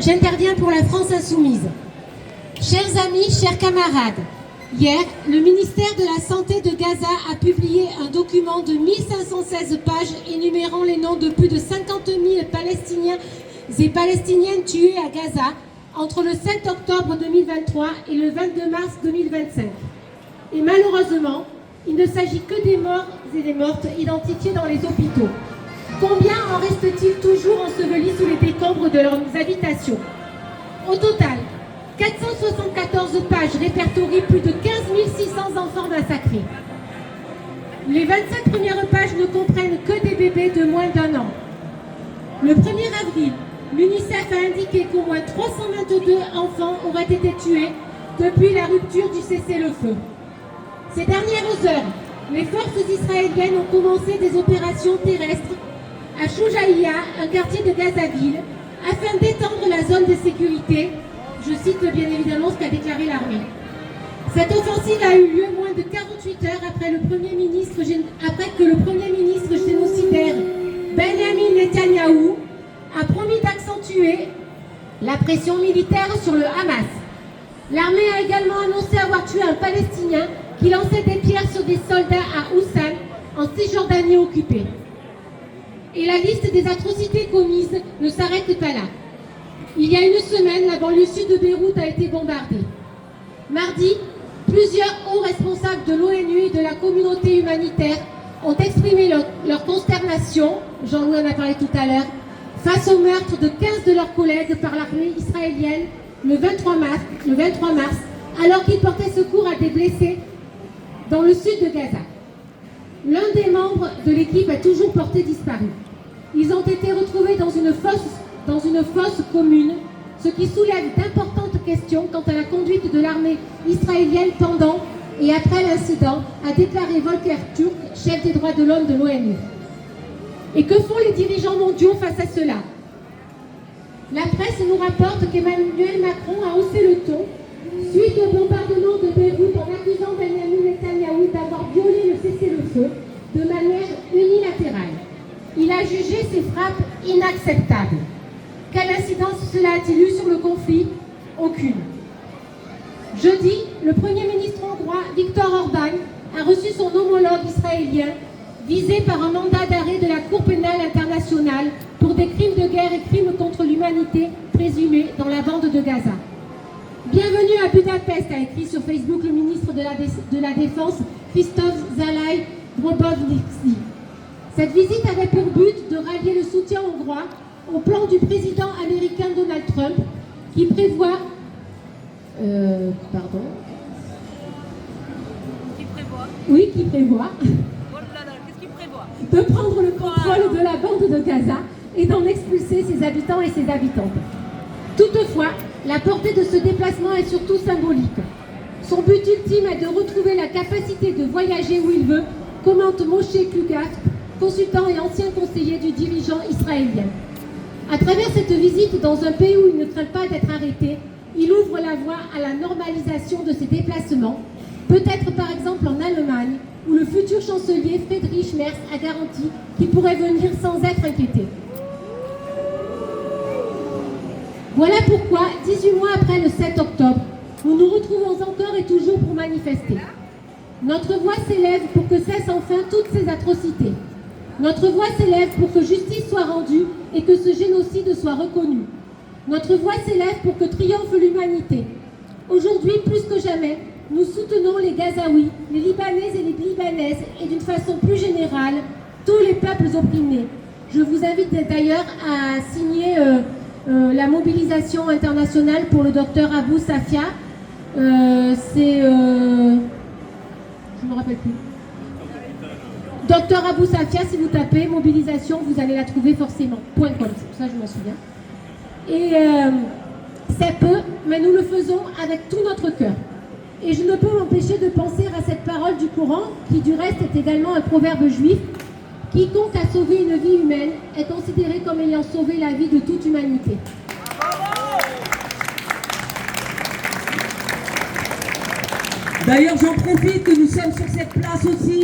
j'interviens pour la France insoumise. Chers amis, chers camarades, hier, le ministère de la Santé de Gaza a publié un document de 1516 pages énumérant les noms de plus de 50 000 Palestiniens et Palestiniennes tués à Gaza entre le 7 octobre 2023 et le 22 mars 2025. Et malheureusement, il ne s'agit que des morts et des mortes identifiés dans les hôpitaux. Combien en reste-t-il toujours ensevelis sous les décombres de leurs habitations? Au total, 474 pages répertorient plus de 15 600 enfants massacrés. Les 27 premières pages ne comprennent que des bébés de moins d'1 an. Le 1er avril, l'UNICEF a indiqué qu'au moins 322 enfants auraient été tués depuis la rupture du cessez-le-feu. Ces dernières heures, les forces israéliennes ont commencé des opérations terrestres à Choujaïa, un quartier de Gaza-Ville, afin d'étendre la zone de sécurité. Je cite bien évidemment ce qu'a déclaré l'armée. Cette offensive a eu lieu moins de 48 heures après que le Premier ministre génocidaire Benjamin Netanyahou a promis d'accentuer la pression militaire sur le Hamas. L'armée a également annoncé avoir tué un Palestinien qui lançait des pierres sur des soldats à Houssan, en Cisjordanie occupée. Et la liste des atrocités commises ne s'arrête pas là. Il y a une semaine, la banlieue sud de Beyrouth a été bombardée. Mardi, plusieurs hauts responsables de l'ONU et de la communauté humanitaire ont exprimé leur consternation, Jean-Louis en a parlé tout à l'heure, face au meurtre de 15 de leurs collègues par l'armée israélienne le 23 mars, alors qu'ils portaient secours à des blessés dans le sud de Gaza. L'un des membres de l'équipe a toujours porté disparu. Ils ont été retrouvés dans une fosse commune, ce qui soulève d'importantes questions quant à la conduite de l'armée israélienne pendant et après l'incident, a déclaré Volker Turk, chef des droits de l'homme de l'ONU. Et que font les dirigeants mondiaux face à cela? La presse nous rapporte qu'Emmanuel Macron a haussé le ton suite au bombardement de Beyrouth en accusant Benjamin Netanyahou d'avoir violé le cessez-le-feu de manière unilatérale. Il a jugé ces frappes inacceptables. Quelle incidence cela a-t-il eu sur le conflit? Aucune. Jeudi, le Premier ministre hongrois Viktor Orban a reçu son homologue israélien visé par un mandat d'arrêt de la Cour pénale internationale pour des crimes de guerre et crimes contre l'humanité présumés dans la bande de Gaza. Bienvenue à Budapest, a écrit sur Facebook le ministre de la Défense Christophe Zalai Drobovnicki. Cette visite avait pour but de rallier le soutien hongrois au plan du président américain Donald Trump qui prévoit de prendre le contrôle de la bande de Gaza et d'en expulser ses habitants et ses habitantes. Toutefois, la portée de ce déplacement est surtout symbolique. Son but ultime est de retrouver la capacité de voyager où il veut, commente Moshe Klugat, consultant et ancien conseiller du dirigeant israélien. À travers cette visite dans un pays où il ne craint pas d'être arrêté, il ouvre la voie à la normalisation de ses déplacements, peut-être par exemple en Allemagne, où le futur chancelier Friedrich Merz a garanti qu'il pourrait venir sans être inquiété. Voilà pourquoi, 18 mois après le 7 octobre, nous nous retrouvons encore et toujours pour manifester. Notre voix s'élève pour que cessent enfin toutes ces atrocités. Notre voix s'élève pour que justice soit rendue et que ce génocide soit reconnu. Notre voix s'élève pour que triomphe l'humanité. Aujourd'hui, plus que jamais, nous soutenons les Gazaouis, les Libanais et les Libanaises et d'une façon plus générale, tous les peuples opprimés. Je vous invite d'ailleurs à signer la mobilisation internationale pour le docteur Abou Safia. Je ne me rappelle plus. Docteur Abou Safia, si vous tapez mobilisation, vous allez la trouver forcément. .com, c'est pour ça que je m'en souviens. Et c'est peu, mais nous le faisons avec tout notre cœur. Et je ne peux m'empêcher de penser à cette parole du Coran, qui du reste est également un proverbe juif. Quiconque a sauvé une vie humaine est considéré comme ayant sauvé la vie de toute humanité. D'ailleurs, j'en profite que nous sommes sur cette place aussi.